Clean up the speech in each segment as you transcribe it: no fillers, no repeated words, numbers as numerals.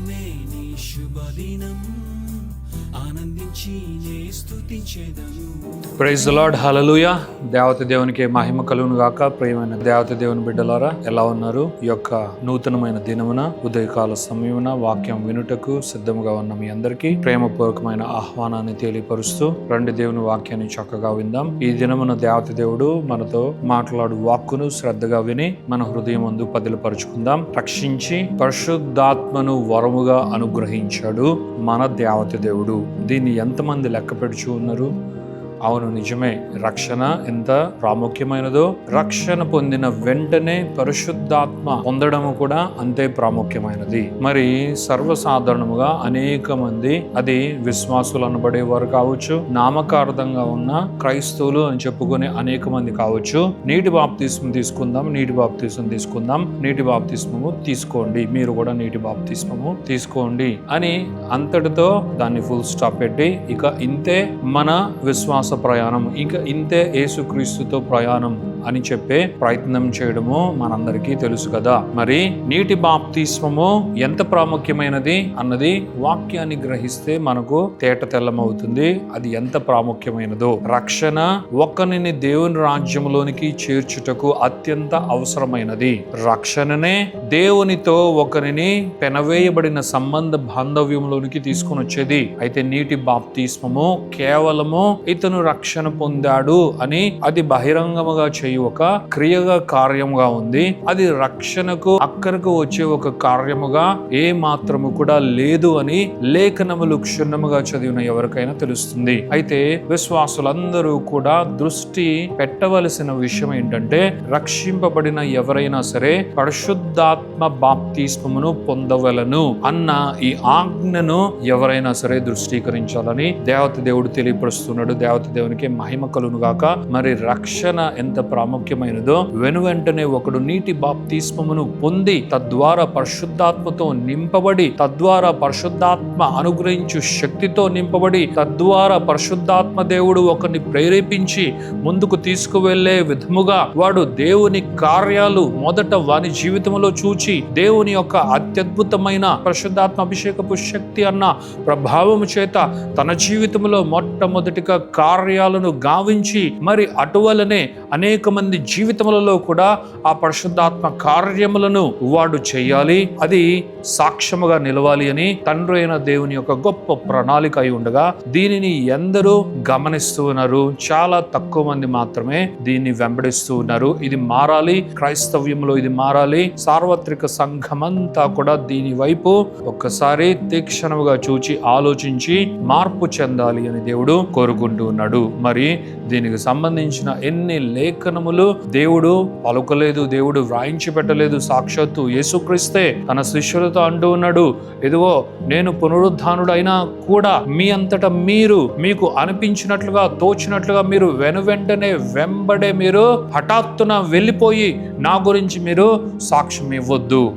దినమే నీ శుభదినం, ఆనందించి నే స్తుతించెదను. ప్రైజ్ ది లార్డ్, హల్లెలూయా. దేవత దేవునికి మహిమ కలుగును గాక. ప్రియమైన దేవత దేవుని బిడ్డలారా, ఎలా ఉన్నారు? ఈ యొక్క నూతనమైన దినమున ఉదయకాల సమయమున వాక్యం వినుటకు సిద్ధముగా ఉన్న మీ అందరికీ ప్రేమపూర్వకమైన ఆహ్వానాన్ని తెలియపరుస్తూ రండి దేవుని వాక్యాన్ని చక్కగా విందాం. ఈ దినమున దేవత దేవుడు మనతో మాట్లాడు వాక్కును శ్రద్ధగా విని మన హృదయం ముందు పదిలపరుచుకుందాం. రక్షించి పరిశుద్ధాత్మను వరముగా అనుగ్రహించాడు మన దేవత దేవుడు. దీన్ని ఎంతమంది లెక్క పెడుచు ఉన్నారు? అవును, నిజమే. రక్షణ ఎంత ప్రాముఖ్యమైనదో, రక్షణ పొందిన వెంటనే పరిశుద్ధాత్మ పొందడము కూడా అంతే ప్రాముఖ్యమైనది. మరి సర్వసాధారణముగా అనేక మంది, అది విశ్వాసులు అనబడేవారు కావచ్చు, నామకార్థంగా ఉన్న క్రైస్తవులు అని చెప్పుకునే అనేక మంది కావచ్చు, నీటి బాప్తిస్మం తీసుకుందాం, నీటి బాప్తిస్మము తీసుకోండి, మీరు కూడా నీటి బాప్తిస్మము తీసుకోండి అని అంతటితో దాన్ని ఫుల్ స్టాప్ పెట్టి, ఇక ఇంతే మన విశ్వాస ప్రయాణం, ఇంకా ఇంతే యేసుక్రీస్తుతో ప్రయాణం అని చెప్పే ప్రయత్నం చేయడము మనందరికీ తెలుసు కదా. మరి నీటి బాప్తిస్మము ఎంత ప్రాముఖ్యమైనది అన్నది వాక్యాన్ని గ్రహిస్తే మనకు తేట తెల్లమవుతుంది. అది ఎంత ప్రాముఖ్యమైనదో. రక్షణ ఒక్కనిని దేవుని రాజ్యంలోనికి చేర్చుటకు అత్యంత అవసరమైనది. రక్షణనే దేవునితో ఒకరిని పెనవేయబడిన సంబంధ బాంధవ్యంలోనికి తీసుకుని వచ్చేది. అయితే నీటి బాప్తిస్మము కేవలము ఇతను రక్షణ పొందాడు అని అది బహిరంగముగా ఒక క్రియగా కార్యముగా ఉంది. అది రక్షణకు అక్కరకు వచ్చే ఒక కార్యముగా ఏ మాత్రము కూడా లేదు అని లేఖనములు క్షుణ్ణముగా చదివిన ఎవరికైనా తెలుస్తుంది. అయితే విశ్వాసులందరూ కూడా దృష్టి పెట్టవలసిన విషయం ఏంటంటే, రక్షింపబడిన ఎవరైనా సరే పరిశుద్ధాత్మ బాప్తిస్మమును పొందవలను అన్న ఈ ఆజ్ఞను ఎవరైనా సరే దృష్టీకరించాలని దేవత దేవుడు తెలియపరుస్తున్నాడు. దేవత దేవునికి మహిమ కలుగును గాక. మరి రక్షణ ఎంత ప్రాముఖ్యమైనదో, వెనువెంటనే ఒకడు నీటి బాప్తిస్మమును పొంది తద్వారా పరిశుద్ధాత్మతో నింపబడి, తద్వారా పరిశుద్ధాత్మ అనుగ్రహించు శక్తితో నింపబడి, తద్వారా పరిశుద్ధాత్మ దేవుడు ఒకరిని ప్రేరేపించి ముందుకు తీసుకువెళ్లే విధముగా వాడు దేవుని కార్యాలు మొదట వాని జీవితంలో చూచి దేవుని యొక్క అత్యద్భుతమైన పరిశుద్ధాత్మ అభిషేకపు శక్తి అన్న ప్రభావము చేత తన జీవితంలో మొట్టమొదటిగా కార్యాలను గావించి, మరి అటువలనే అనేక మంది జీవితములలో కూడా ఆ పరిశుద్ధాత్మ కార్యములను వాడు చేయాలి. అది సాక్ష్యముగా నిలవాలి అని తండ్రి అయిన దేవుని యొక్క గొప్ప ప్రణాళిక అయి ఉండగా, దీనిని ఎందరూ గమనిస్తూ ఉన్నారు. చాలా తక్కువ మంది మాత్రమే దీన్ని వెంబడిస్తూ ఉన్నారు. ఇది మారాలి. క్రైస్తవ్యంలో ఇది మారాలి. సార్వత్రిక సంఘమంతా కూడా దీని వైపు ఒక్కసారి తీక్షణముగా చూచి ఆలోచించి మార్పు చెందాలి అని దేవుడు కోరుకుంటూ ఉన్నాడు. మరి దీనికి సంబంధించిన ఎన్ని లేఖనములు దేవుడు పలుకలేదు, దేవుడు వ్రాయించి పెట్టలేదు. సాక్షాత్తు యేసుక్రీస్తే తన శిష్యులతో అంటూ ఉన్నాడు, ఇదిగో నేను పునరుద్ధానుడైనా కూడా మీ అంతటా మీరు మీకు అనిపించినట్లుగా తోచినట్లుగా మీరు వెనువెంటనే వెంబడే మీరు హఠాత్తున వెళ్ళిపోయి నా గురించి మీరు సాక్ష్యం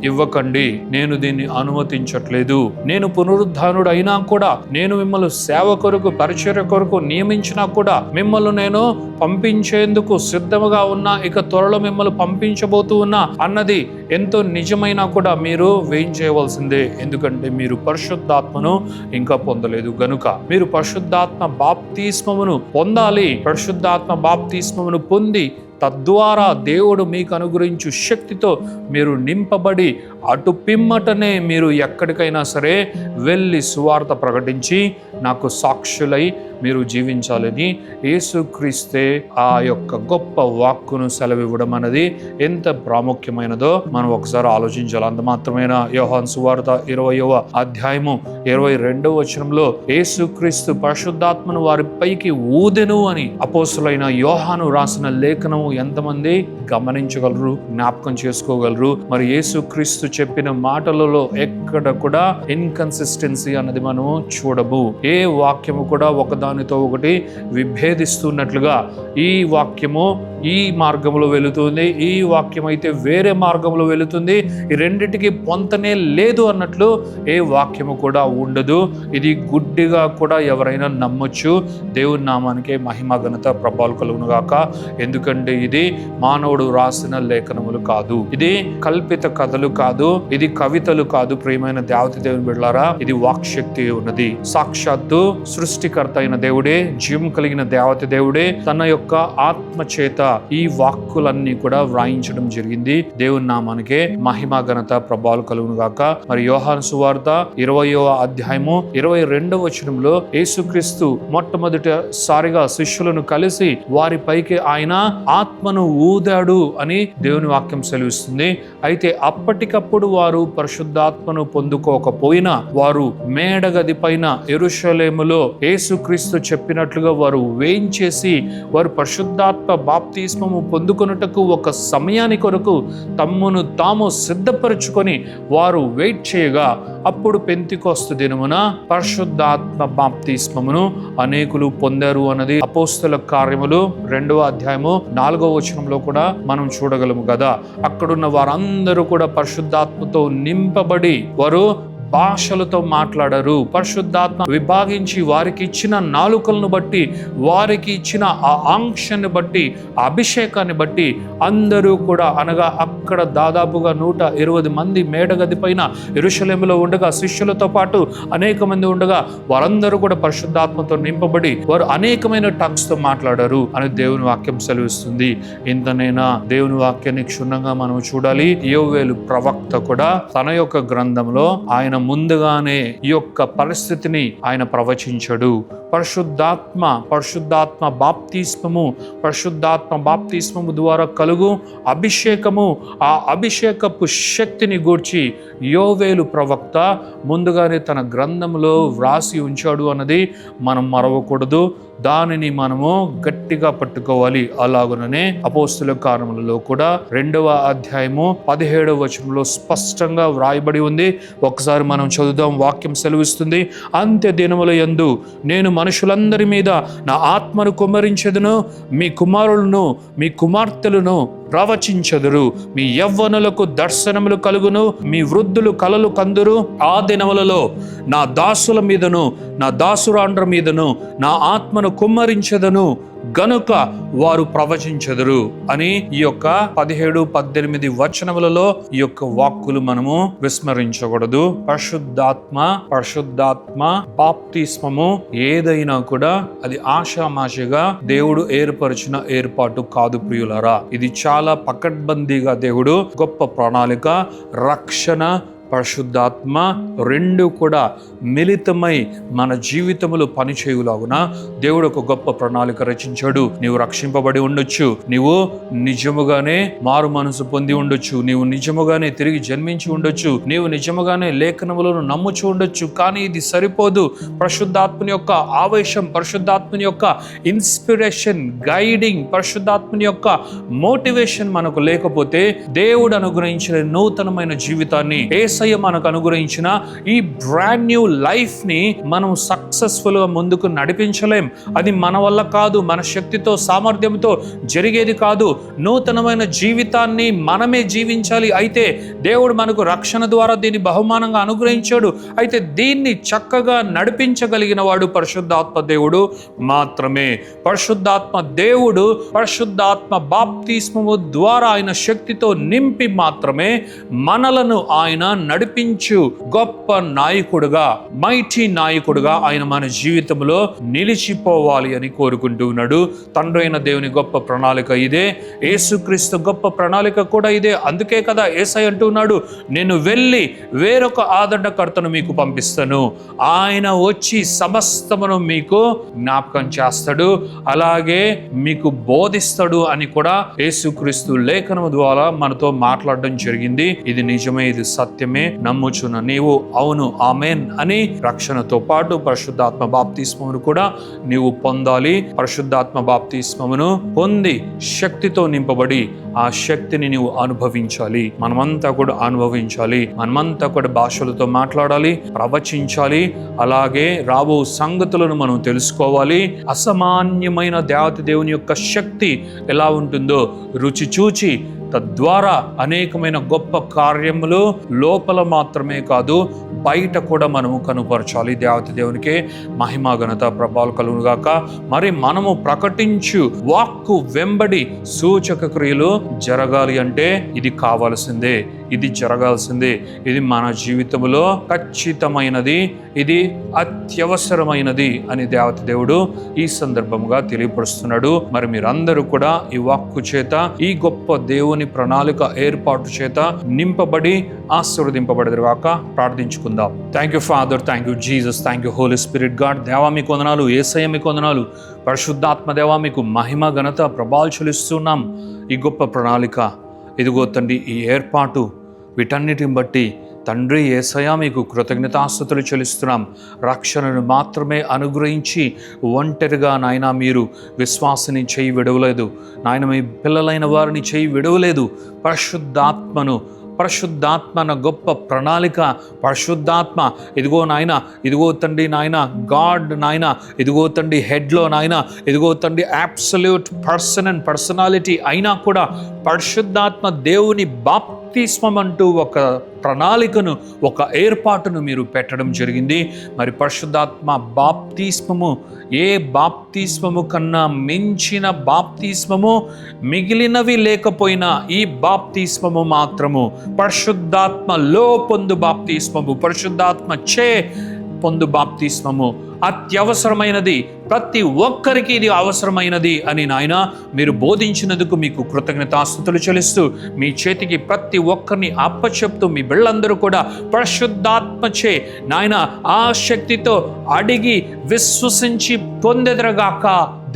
ఇవ్వకండి. నేను దీన్ని అనుమతించట్లేదు. నేను పునరుద్ధానుడైనా కూడా, నేను మిమ్మల్ని సేవ కొరకు పరిచర్య కొరకు నియమించినా కూడా, మిమ్మల్ని నేను పంపించేందుకు సిద్ధముగా ఉన్నా, ఇక త్వరలో మిమ్మల్ని పంపించబోతూ ఉన్నా అన్నది ఎంతో నిజమైనా కూడా మీరు వేయించేయవలసిందే. ఎందుకంటే మీరు పరిశుద్ధాత్మను ఇంకా పొందలేదు గనుక. మీరు పరిశుద్ధాత్మ బాప్తిస్మమును పొందాలి. పరిశుద్ధాత్మ బాప్తిస్మమును పొంది తద్వారా దేవుడు మీకు అనుగ్రహించు శక్తితో మీరు నింపబడి అటు పిమ్మటనే మీరు ఎక్కడికైనా సరే వెళ్ళి సువార్త ప్రకటించి నాకు సాక్షులై మీరు జీవించాలని యేసుక్రీస్తే ఆ యొక్క గొప్ప వాక్కును సెలవివ్వడం అనేది ఎంత ప్రాముఖ్యమైనదో మనం ఒకసారి ఆలోచించాలి. అంత మాత్రమేనా? యోహాను సువార్త 20వ అధ్యాయము 22వ వచనంలో యేసుక్రీస్తు పరిశుద్ధాత్మను వారి పైకి ఊదెను అని అపోస్తులైన యోహాను రాసిన లేఖనము ఎంతమంది గమనించగలరు, జ్ఞాపకం చేసుకోగలరు? మరి యేసుక్రీస్తు చెప్పిన మాటలలో ఎక్కడ కూడా ఇన్కన్సిస్టెన్సీ అన్నది మనము చూడము. ఏ వాక్యము కూడా ఒకదానితో ఒకటి విభేదిస్తున్నట్లుగా ఈ వాక్యము ఈ మార్గంలో వెళుతుంది, ఈ వాక్యం అయితే వేరే మార్గంలో వెళుతుంది, ఈ రెండిటికి పొంతనే లేదు అన్నట్లు ఏ వాక్యము కూడా ఉండదు. ఇది గుడ్డిగా కూడా ఎవరైనా నమ్మొచ్చు. దేవుని నామానికి మహిమ ఘనత ప్రభావాలు కలుగును గాక. ఎందుకంటే ఇది మానవుడు రాసిన లేఖనములు కాదు, ఇది కల్పిత కథలు కాదు, ఇది కవితలు కాదు. ప్రియమైన దేవత దేవుని బిడ్డలారా, ఇది వాక్శక్తి ఉన్నది. సాక్షాత్తు సృష్టికర్త అయిన దేవుడే, జీవం కలిగిన దేవత దేవుడే తన యొక్క ఆత్మ చేత ఈ వాక్కులన్నీ కూడా వ్రాయించడం జరిగింది. దేవుని నామానికే మహిమ ఘనత ప్రభావాలు కలుగును గాక. మరి యోహాను సువార్త 20వ అధ్యాయము 22వ వచనంలో యేసుక్రీస్తు మొట్టమొదటిసారిగా శిష్యులను కలిసి వారి పైకి ఆయన ఆత్మను ఊదాడు అని దేవుని వాక్యం సెలవిస్తుంది. అయితే అప్పటికప్పుడు వారు పరిశుద్ధాత్మను పొందుకోకపోయినా వారు మేడగది పైన యెరూషలేములో యేసుక్రీస్తు చెప్పినట్లుగా వారు వేయించేసి వారు పరిశుద్ధాత్మ బాప్తిస్మము పొందుకొనుటకు ఒక సమయాని కొరకు తమ్మును తాము సిద్ధపరచుకొని వారు వెయిట్ చేయగా అప్పుడు పెంతెకొస్తు దినమున పరిశుద్ధాత్మ బాప్తిస్మమును అనేకులు పొందారు అన్నది అపోస్తల కార్యములు 2వ అధ్యాయము 4వ వచనంలో కూడా మనం చూడగలము కదా. అక్కడున్న వారందరూ కూడా పరిశుద్ధాత్మతో నింపబడి వారు భాషలతో మాట్లాడారు. పరిశుద్ధాత్మ విభాగించి వారికి ఇచ్చిన నాలుకలను బట్టి, వారికి ఇచ్చిన ఆ ఆంక్షని బట్టి, అభిషేకాన్ని బట్టి అందరూ కూడా, అనగా అక్కడ దాదాపుగా 120 మంది మేడగది పైన యెరూషలేములో ఉండగా శిష్యులతో పాటు అనేక మంది ఉండగా వారందరూ కూడా పరిశుద్ధాత్మతో నింపబడి వారు అనేకమైన టంగ్స్ తో మాట్లాడారు అని దేవుని వాక్యం సెలవిస్తుంది. ఇంతనైనా దేవుని వాక్యాన్ని క్షుణ్ణంగా మనం చూడాలి. యోవేలు ప్రవక్త కూడా తన యొక్క గ్రంథంలో ఆయన ముందుగానే ఈ యొక్క పరిస్థితిని ఆయన ప్రవచించాడు. పరిశుద్ధాత్మ బాప్తిస్మము ద్వారా కలుగు అభిషేకము, ఆ అభిషేకపు శక్తిని గూర్చి యోవేలు ప్రవక్త ముందుగానే తన గ్రంథంలో వ్రాసి ఉంచాడు అన్నది మనం మరవకూడదు. దానిని మనము గట్టిగా పట్టుకోవాలి. అలాగుననే అపోస్తుల కార్యములలో కూడా 2వ అధ్యాయము 17వ వచనంలో స్పష్టంగా వ్రాయబడి ఉంది. ఒకసారి మనం చదువుదాం. వాక్యం సెలవిస్తుంది, అంత్య దినముల యందు నేను మనుషులందరి మీద నా ఆత్మను కుమ్మరించెదను, మీ కుమారులను మీ కుమార్తెలను ప్రవచించెదరు, మీ యవ్వనులకు దర్శనములు కలుగును, మీ వృద్ధులు కలలు కందురు. ఆ దినములలో నా దాసుల మీదను నా దాసురాండ్ర మీదను నా ఆత్మను కుమ్మరించెదను గనుక వారు ప్రవచించెదరు అని ఈ యొక్క 17-18 వచనములలో ఈ యొక్క వాక్కులు మనము విస్మరించకూడదు. పరిశుద్ధాత్మ బాప్తిస్మము ఏదైనా కూడా అది ఆషామాషిగా దేవుడు ఏర్పరిచిన ఏర్పాటు కాదు ప్రియులారా. ఇది చాలా పకడ్బందీగా దేవుడు గొప్ప ప్రణాళిక, రక్షణ, పరిశుద్ధాత్మ రెండు కూడా మిళితమై మన జీవితములో పనిచేయులాగున దేవుడు ఒక గొప్ప ప్రణాళిక రచించాడు. నీవు రక్షింపబడి ఉండొచ్చు, నీవు నిజముగానే మారు మనసు పొంది ఉండొచ్చు, నీవు నిజముగానే తిరిగి జన్మించి ఉండొచ్చు, నీవు నిజముగానే లేఖనములను నమ్ముచు ఉండొచ్చు. కానీ ఇది సరిపోదు. పరిశుద్ధాత్మని యొక్క ఆవేశం, పరిశుద్ధాత్మని యొక్క ఇన్స్పిరేషన్, గైడింగ్, పరిశుద్ధాత్మని యొక్క మోటివేషన్ మనకు లేకపోతే దేవుడు అనుగ్రహించిన నూతనమైన జీవితాన్ని, యేసయ్య మనకు అనుగ్రహించిన ఈ బ్రాండ్ న్యూ లైఫ్ ని మనం సక్సెస్ఫుల్ గా ముందుకు నడిపించలేం. అది మన వల్ల కాదు, మన శక్తితో సామర్థ్యంతో జరిగేది కాదు. నూతనమైన జీవితాన్ని మనమే జీవించాలి. అయితే దేవుడు మనకు రక్షణ ద్వారా దీన్ని బహుమానంగా అనుగ్రహించాడు. అయితే దీన్ని చక్కగా నడిపించగలిగిన వాడు పరిశుద్ధాత్మ దేవుడు మాత్రమే. పరిశుద్ధాత్మ దేవుడు పరిశుద్ధాత్మ బాప్తిస్మము ద్వారా ఆయన శక్తితో నింపి మాత్రమే మనలను ఆయన నడిపించు గొప్ప నాయకుడుగా, మైటీ నాయకుడుగా ఆయన మన జీవితంలో నిలిచిపోవాలి అని కోరుకుంటూ ఉన్నాడు. తండ్రి అయిన దేవుని గొప్ప ప్రణాళిక ఇదే. యేసుక్రీస్తు గొప్ప ప్రణాళిక కూడా ఇదే. అందుకే కదా యేసయ్య అంటూ ఉన్నాడు, నేను వెళ్ళి వేరొక ఆదరణకర్తను మీకు పంపిస్తాను, ఆయన వచ్చి సమస్తమును మీకు జ్ఞాపకం చేస్తాడు, అలాగే మీకు బోధిస్తాడు అని కూడా యేసుక్రీస్తు లేఖనము ద్వారా మనతో మాట్లాడడం జరిగింది. ఇది నిజమే, ఇది సత్యమే. మాత్రమే నమ్ముచున్న నీవు అవును ఆమెన్ అని రక్షణతో పాటు పరిశుద్ధాత్మ బాప్తిస్మమును కూడా నీవు పొందాలి. పరిశుద్ధాత్మ బాప్తిస్మమును పొంది శక్తితో నింపబడి ఆ శక్తిని నీవు అనుభవించాలి. మనమంతా కూడా అనుభవించాలి. మనమంతా కూడా భాషలతో మాట్లాడాలి, ప్రవచించాలి. అలాగే రాబో సంగతులను మనం తెలుసుకోవాలి. అసామాన్యమైన దేవత దేవుని యొక్క శక్తి ఎలా ఉంటుందో రుచి చూచి తద్వారా అనేకమైన గొప్ప కార్యములు లోపల మాత్రమే కాదు బయట కూడా మనము కనుపరచాలి. దేవత దేవునికే మహిమ ఘనత ప్రభావాలు కలుగునుగాక. మరి మనము ప్రకటించు వాక్కు వెంబడి సూచక క్రియలు జరగాలి అంటే ఇది కావాల్సిందే, ఇది జరగాల్సిందే. ఇది మన జీవితంలో ఖచ్చితమైనది, ఇది అత్యవసరమైనది అని దేవత దేవుడు ఈ సందర్భంగా తెలియపరుస్తున్నాడు. మరి మీరందరూ కూడా ఈ వాక్కు చేత, ఈ గొప్ప దేవుని ప్రణాళిక ఏర్పాటు చేత నింపబడి ఆశీర్వదింపబడదుగాక. ప్రార్థించుకుందాం. Thank you father, thank you Jesus, thank you Holy Spirit God. దేవా మీకు వందనాలు, యేసయ్య మీకు వందనాలు, పరిశుద్ధాత్మ దేవా మీకు మహిమ ఘనత ప్రభావాలు చెల్లిస్తున్నాం. ఈ గొప్ప ప్రణాళిక ఇదిగో తండ్రి, ఈ ఏర్పాటు వీటన్నిటిని బట్టి తండ్రి యేసయ్య మీకు కృతజ్ఞతాస్తుతులు చెల్లిస్తున్నాం. రక్షణను మాత్రమే అనుగ్రహించి ఒంటరిగా నాయన మీరు విశ్వాసిని చేయి విడవలేదు. నాయన మీ పిల్లలైన వారిని చేయి విడవలేదు. పరిశుద్ధాత్మ గొప్ప ప్రణాళిక, పరిశుద్ధాత్మ ఇదిగో నాయన, ఇదిగో తండ్రి నాయన గాడ్ నాయన, ఇదిగో తండ్రి హెడ్లో నాయన, ఇదిగో తండ్రి అబ్సల్యూట్ పర్సన్ అండ్ పర్సనాలిటీ అయినా కూడా పరిశుద్ధాత్మ దేవుని బాప్తిస్మం అంటూ ఒక ప్రణాళికను, ఒక ఏర్పాటును మీరు పెట్టడం జరిగింది. మరి పరిశుద్ధాత్మ బాప్తిస్మము ఏ బాప్తిస్మము కన్నా మించిన బాప్తిస్మము మిగిలినవి లేకపోయినా ఈ బాప్తిస్మము మాత్రము పరిశుద్ధాత్మలో పొందు బాప్తిస్మము, పరిశుద్ధాత్మ చే పొందు బాప్తిస్మము అత్యవసరమైనది. ప్రతి ఒక్కరికి ఇది అవసరమైనది అని నాయన మీరు బోధించినందుకు మీకు కృతజ్ఞతాస్తుతులు చెల్లిస్తూ మీ చేతికి ప్రతి ఒక్కరిని అప్పచెప్తూ మీ బిళ్ళందరూ కూడా పరిశుద్ధాత్మచే నాయన ఆ శక్తితో అడిగి విశ్వసించి పొందెదరగాక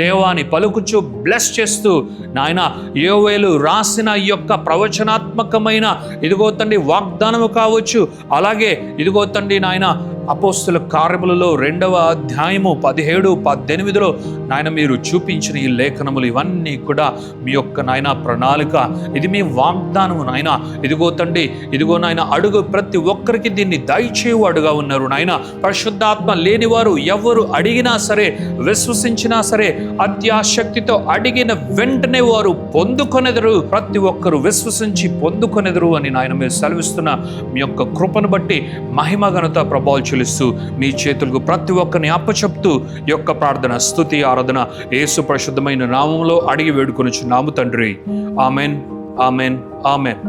దేవాని పలుకుచు బ్లెస్ చేస్తూ నాయన యోవేలు రాసిన ఈ యొక్క ప్రవచనాత్మకమైన ఇదిగో తండ్రి వాగ్దానము కావచ్చు, అలాగే ఇదిగో తండ్రి నాయన అపోస్తుల కార్యములలో 2వ అధ్యాయము 17-18లో నాయన మీరు చూపించిన ఈ లేఖనములు ఇవన్నీ కూడా మీ యొక్క నాయన ప్రణాళిక, ఇది మీ వాగ్దానము నాయన. ఇదిగో తండ్రి, ఇదిగో నాయన అడుగు ప్రతి ఒక్కరికి దీన్ని దయచేవాడుగా ఉన్నారు నాయన. పరిశుద్ధాత్మ లేనివారు ఎవరు అడిగినా సరే, విశ్వసించినా సరే, అత్యాశక్తితో అడిగిన వెంటనే వారు పొందుకొనెదరు. ప్రతి ఒక్కరు విశ్వసించి పొందుకొనెదరు అని నాయన మీరు సెలవిస్తున్న మీ యొక్క కృపను బట్టి మహిమ ఘనత ప్రభావాలు చెల్లిస్తూ మీ చేతులకు ప్రతి ఒక్కరిని అప్పచెప్తూ ఈ యొక్క ప్రార్థన, స్తుతి, ఆరాధన యేసు పరిశుద్ధమైన నామములో అడిగి వేడుకొనుచున్నాము తండ్రి. Amen, amen, amen.